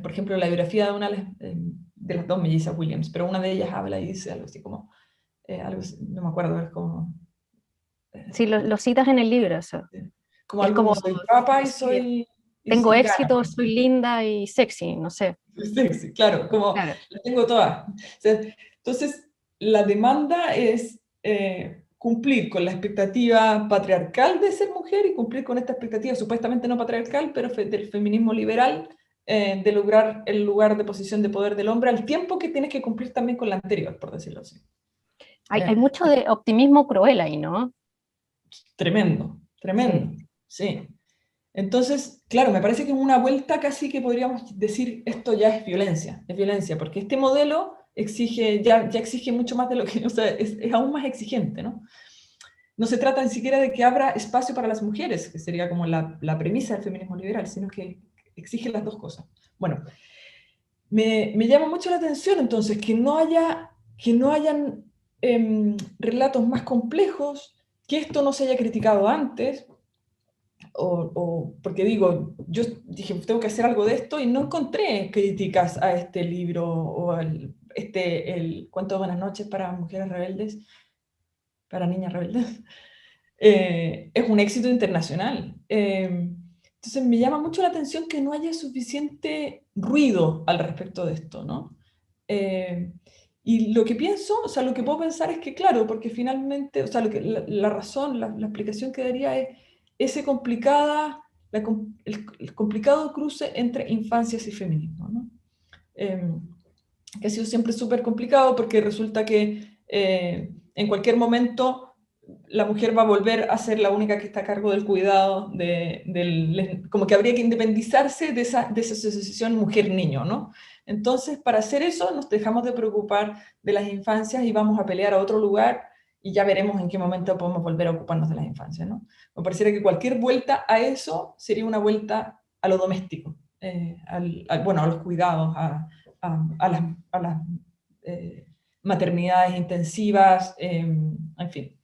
por ejemplo, la biografía de una de las dos mellizas Williams, pero una de ellas habla y dice algo así como, no me acuerdo, es como... Sí, lo citas en el libro, eso. como Es algo como, como soy guapa y sí, soy... tengo y gano. éxito, soy linda y sexy, no sé. Sexy, claro, como Claro. las tengo todas. O sea, entonces, la demanda es cumplir con la expectativa patriarcal de ser mujer y cumplir con esta expectativa supuestamente no patriarcal, pero del feminismo liberal, de lograr el lugar de posición de poder del hombre, al tiempo que tienes que cumplir también con la anterior, por decirlo así. Hay mucho de optimismo cruel ahí, ¿no? Tremendo, tremendo, Sí. sí. Entonces, claro, me parece que en una vuelta casi que podríamos decir esto ya es violencia, porque este modelo exige, ya exige mucho más de lo que, o sea, es aún más exigente, ¿no? No se trata ni siquiera de que abra espacio para las mujeres, que sería como la premisa del feminismo liberal, sino que exige las dos cosas. Bueno, me llama mucho la atención entonces que no hayan relatos más complejos, que esto no se haya criticado antes, porque digo, yo dije, tengo que hacer algo de esto y no encontré críticas a este libro o el Cuento de Buenas noches para mujeres rebeldes, para niñas rebeldes. Es un éxito internacional. Entonces me llama mucho la atención que no haya suficiente ruido al respecto de esto, ¿no? Eh, y lo que pienso, o sea, lo que puedo pensar es que, claro, porque finalmente, o sea, la razón, la explicación que daría es ese el complicado cruce entre infancias y feminismo, ¿no? Que ha sido siempre súper complicado porque resulta que en cualquier momento la mujer va a volver a ser la única que está a cargo del cuidado, como que habría que independizarse de esa asociación mujer-niño, ¿no? Entonces, para hacer eso, nos dejamos de preocupar de las infancias y vamos a pelear a otro lugar y ya veremos en qué momento podemos volver a ocuparnos de las infancias, ¿no? Me pareciera que cualquier vuelta a eso sería una vuelta a lo doméstico, bueno, a los cuidados, a las maternidades intensivas, en fin.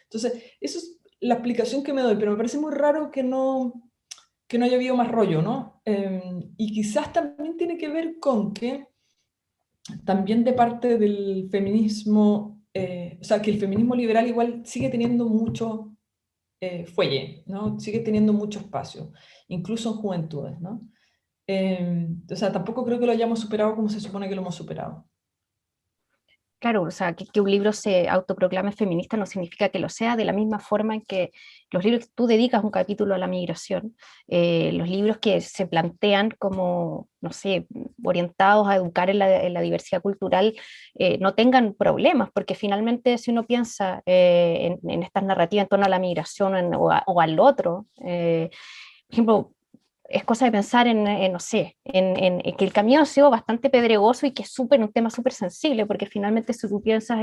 Entonces, eso es la explicación que me doy, pero me parece muy raro que no haya habido más rollo, ¿no? Y quizás también tiene que ver con que también de parte del feminismo, o sea, que el feminismo liberal igual sigue teniendo mucho fuelle, ¿no? Sigue teniendo mucho espacio, incluso en juventudes, ¿no? O sea, tampoco creo que lo hayamos superado como se supone que lo hemos superado. Claro, o sea, que un libro se autoproclame feminista no significa que lo sea, de la misma forma en que los libros que tú dedicas un capítulo a la migración, los libros que se plantean como, no sé, orientados a educar en la diversidad cultural, no tengan problemas, porque finalmente si uno piensa en estas narrativas en torno a la migración o al otro, por ejemplo, es cosa de pensar no sé, en que el camino ha sido bastante pedregoso y que es un tema súper sensible, porque finalmente si tú piensas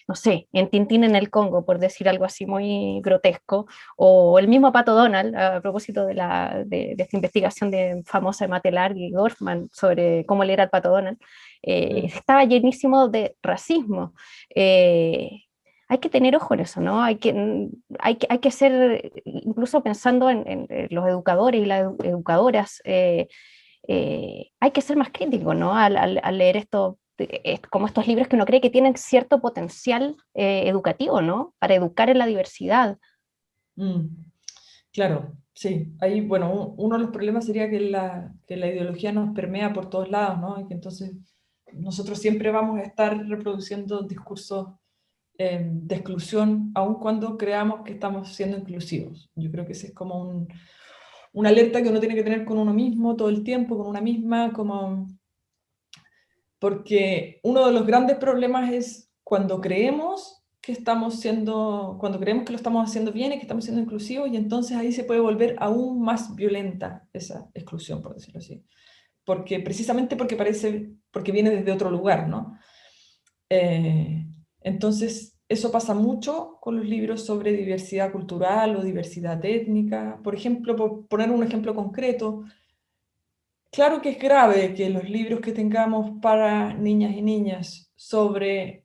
no sé, en Tintín en el Congo, por decir algo así muy grotesco, o el mismo Pato Donald, a propósito de esta investigación famosa de Matelar y Dorfman sobre cómo él era el Pato Donald, estaba llenísimo de racismo. hay que tener ojo en eso, ¿no? Hay que ser, incluso pensando en los educadores y las educadoras, hay que ser más crítico, ¿no? Al leer esto, como estos libros que uno cree que tienen cierto potencial educativo, ¿no? Para educar en la diversidad. Mm, claro, sí. Ahí, bueno, uno de los problemas sería que la ideología nos permea por todos lados, ¿no? Y que entonces nosotros siempre vamos a estar reproduciendo discursos de exclusión, aun cuando creamos que estamos siendo inclusivos. Yo creo que ese es como una alerta que uno tiene que tener con uno mismo todo el tiempo, con una misma, como... Porque uno de los grandes problemas es cuando creemos que cuando creemos que lo estamos haciendo bien y que estamos siendo inclusivos, y entonces ahí se puede volver aún más violenta esa exclusión, por decirlo así. Precisamente porque viene desde otro lugar, ¿no? Eh, entonces, eso pasa mucho con los libros sobre diversidad cultural o diversidad étnica. Por ejemplo, por poner un ejemplo concreto, claro que es grave que los libros que tengamos para niñas y niñas sobre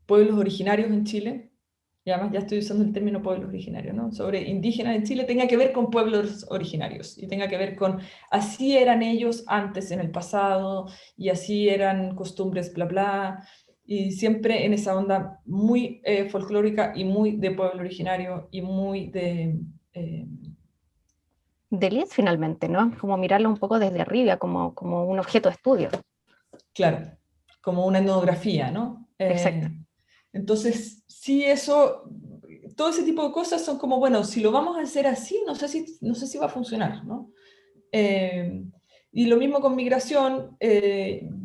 pueblos originarios en Chile, y además ya estoy usando el término pueblos originarios, ¿no? Sobre indígenas en Chile, tenga que ver con pueblos originarios y tenga que ver con así eran ellos antes en el pasado y así eran costumbres, bla, bla, y siempre en esa onda muy folclórica y muy de pueblo originario y muy de... De Liz, finalmente, ¿no? Como mirarlo un poco desde arriba, como un objeto de estudio. claro, como una etnografía, ¿no? Exacto. Entonces, sí, eso, todo ese tipo de cosas son como, bueno, si lo vamos a hacer así, no sé si va a funcionar, ¿no? Eh, y lo mismo con migración.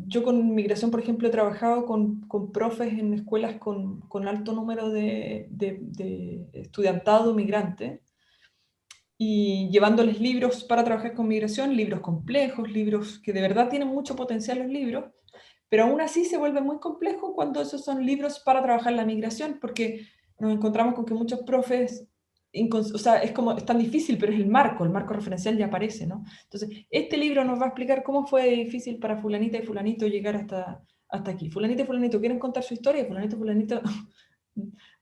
Yo con migración, por ejemplo, he trabajado con profes en escuelas con alto número de estudiantado migrante y llevándoles libros para trabajar con migración, libros complejos, libros que de verdad tienen mucho potencial los libros, pero aún así se vuelve muy complejo cuando esos son libros para trabajar la migración, porque nos encontramos con que muchos profes, o sea, es tan difícil, pero es el marco referencial ya aparece, ¿no? Entonces, este libro nos va a explicar cómo fue difícil para fulanita y fulanito llegar hasta aquí. Fulanita y fulanito quieren contar su historia, fulanito y fulanito...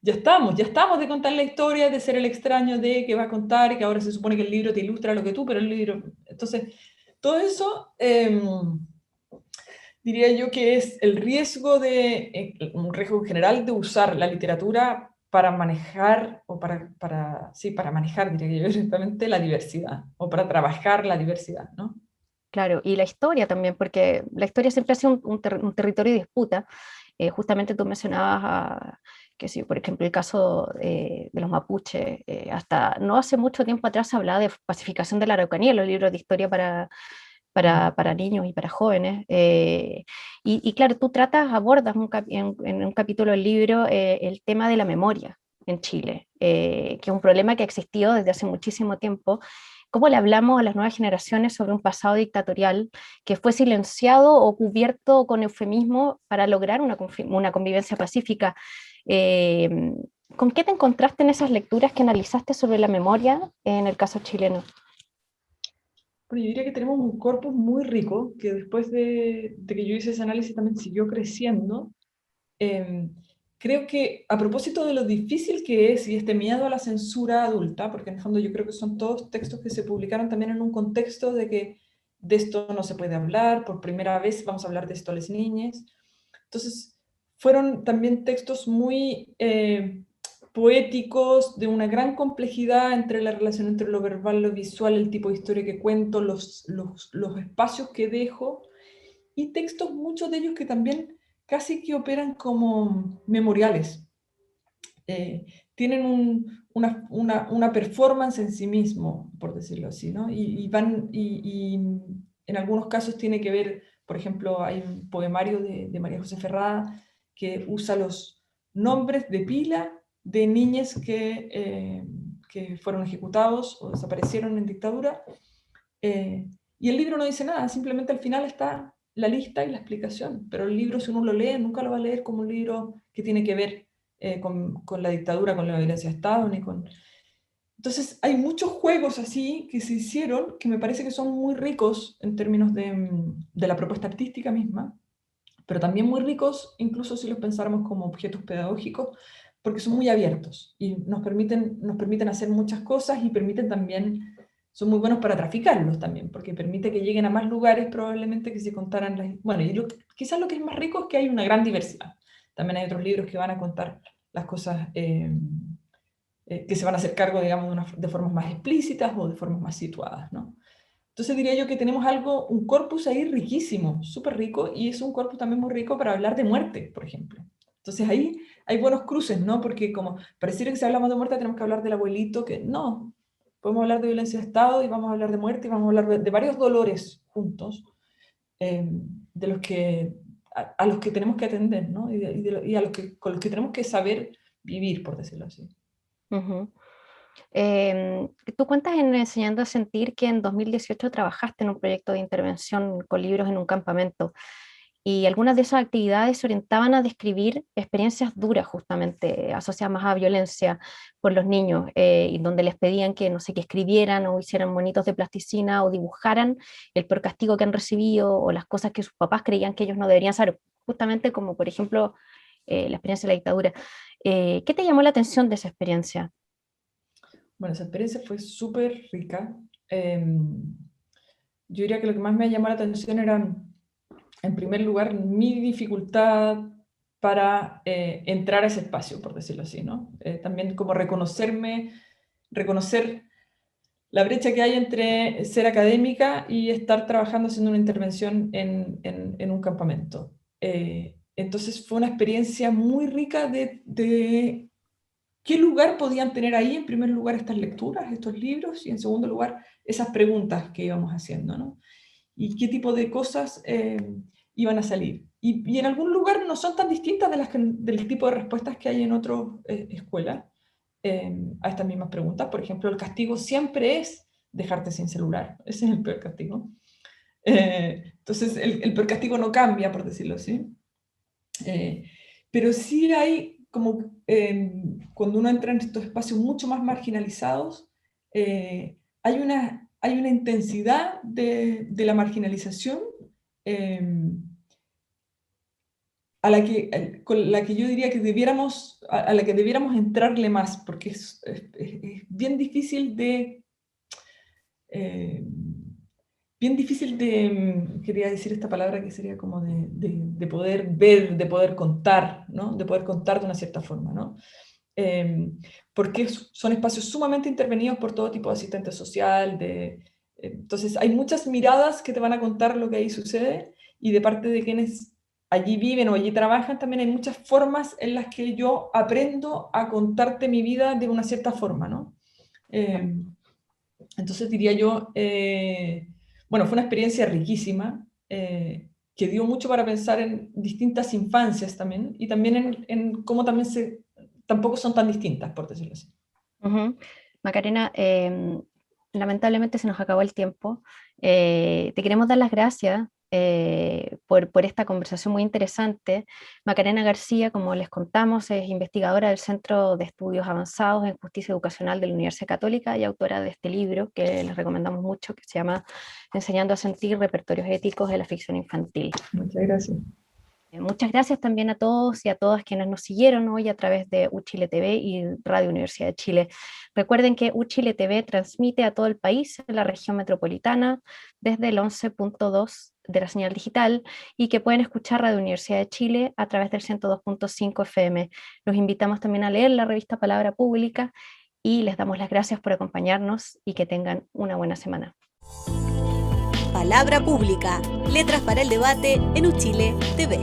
ya estamos de contar la historia, de ser el extraño de que va a contar, y que ahora se supone que el libro te ilustra lo que tú, pero el libro... Entonces, todo eso... diría yo que es el riesgo un riesgo general de usar la literatura para manejar, sí, para manejar, diría yo directamente, la diversidad, o para trabajar la diversidad, ¿no? Claro, y la historia también, porque la historia siempre ha sido un territorio de disputa. Justamente tú mencionabas, que sí, por ejemplo, el caso de los mapuches, hasta no hace mucho tiempo atrás se hablaba de pacificación de la Araucanía en los libros de historia para niños y para jóvenes. Y claro, tú abordas en un capítulo del libro el tema de la memoria en Chile, que es un problema que ha existido desde hace muchísimo tiempo. ¿Cómo le hablamos a las nuevas generaciones sobre un pasado dictatorial que fue silenciado o cubierto con eufemismo para lograr una convivencia pacífica? Eh, ¿Con qué te encontraste en esas lecturas que analizaste sobre la memoria en el caso chileno? Bueno, yo diría que tenemos un corpus muy rico, que después de que yo hice ese análisis también siguió creciendo. Eh, Creo que a propósito de lo difícil que es y este miedo a la censura adulta, porque en el fondo yo creo que son todos textos que se publicaron también en un contexto de que de esto no se puede hablar, por primera vez vamos a hablar de esto a las niñas. Entonces, fueron también textos muy poéticos, de una gran complejidad entre la relación entre lo verbal, lo visual, el tipo de historia que cuento, los espacios que dejo, y textos, muchos de ellos que también casi que operan como memoriales. Eh, Tienen una performance en sí mismo, por decirlo así, ¿no? Y en algunos casos tiene que ver, por ejemplo, hay un poemario de María José Ferrada que usa los nombres de pila de niñas que fueron ejecutados o desaparecieron en dictadura, y el libro no dice nada, simplemente al final está la lista y la explicación, pero el libro, si uno lo lee, nunca lo va a leer como un libro que tiene que ver con la dictadura, con la violencia de Estado, ni con... Entonces hay muchos juegos así que se hicieron que me parece que son muy ricos en términos de la propuesta artística misma, pero también muy ricos, incluso si los pensáramos como objetos pedagógicos, porque son muy abiertos y nos permiten hacer muchas cosas y permiten también, son muy buenos para traficarlos también, porque permite que lleguen a más lugares probablemente que si contaran las... Bueno, y quizás lo que es más rico es que hay una gran diversidad. También hay otros libros que van a contar las cosas que se van a hacer cargo, digamos, de formas más explícitas o de formas más situadas, ¿no? Entonces diría yo que tenemos un corpus ahí riquísimo, súper rico, y es un corpus también muy rico para hablar de muerte, por ejemplo. Entonces ahí hay buenos cruces, ¿no? Porque como pareciera que si hablamos de muerte tenemos que hablar del abuelito, que no, podemos hablar de violencia de Estado y vamos a hablar de muerte y vamos a hablar de varios dolores juntos, de los que, a los que tenemos que atender, ¿no? Y a con los que tenemos que saber vivir, por decirlo así. Ujú. Tú cuentas en Enseñando a Sentir que en 2018 trabajaste en un proyecto de intervención con libros en un campamento y algunas de esas actividades se orientaban a describir experiencias duras justamente asociadas más a violencia por los niños y donde les pedían que, no sé, que escribieran o hicieran monitos de plasticina o dibujaran el peor castigo que han recibido o las cosas que sus papás creían que ellos no deberían saber, justamente como por ejemplo la experiencia de la dictadura. ¿Qué te llamó la atención de esa experiencia? Bueno, esa experiencia fue súper rica. Yo diría que lo que más me llamó la atención era, en primer lugar, mi dificultad para entrar a ese espacio, por decirlo así, ¿no? También como reconocer la brecha que hay entre ser académica y estar trabajando haciendo una intervención en un campamento. Entonces fue una experiencia muy rica de qué lugar podían tener ahí, en primer lugar, estas lecturas, estos libros, y en segundo lugar, esas preguntas que íbamos haciendo, ¿no? Y qué tipo de cosas iban a salir. Y en algún lugar no son tan distintas del tipo de respuestas que hay en otras escuelas a estas mismas preguntas. Por ejemplo, el castigo siempre es dejarte sin celular. Ese es el peor castigo. Entonces, el peor castigo no cambia, por decirlo así. Pero sí hay como cuando uno entra en estos espacios mucho más marginalizados, hay una intensidad de la marginalización con la que yo diría que a la que debiéramos entrarle más, porque es bien difícil quería decir esta palabra que sería como de poder ver, de poder contar, ¿no? De poder contar de una cierta forma, ¿no? Porque son espacios sumamente intervenidos por todo tipo de asistente social, entonces hay muchas miradas que te van a contar lo que ahí sucede, y de parte de quienes allí viven o allí trabajan también hay muchas formas en las que yo aprendo a contarte mi vida de una cierta forma, ¿no? Entonces diría yo, bueno, fue una experiencia riquísima, que dio mucho para pensar en distintas infancias también, y también en cómo también tampoco son tan distintas, por decirlo así. Macarena, lamentablemente se nos acabó el tiempo. Te queremos dar las gracias por esta conversación muy interesante. Macarena García, como les contamos, es investigadora del Centro de Estudios Avanzados en Justicia Educacional de la Universidad Católica y autora de este libro que les recomendamos mucho, que se llama Enseñando a Sentir, repertorios éticos de la ficción infantil. Muchas gracias. Muchas gracias también a todos y a todas quienes nos siguieron hoy a través de UChile TV y Radio Universidad de Chile. Recuerden que UChile TV transmite a todo el país, en la región metropolitana, desde el 11.2 de la señal digital, y que pueden escuchar Radio Universidad de Chile a través del 102.5 FM. Los invitamos también a leer la revista Palabra Pública y les damos las gracias por acompañarnos y que tengan una buena semana. Palabra Pública, letras para el debate en UChile TV.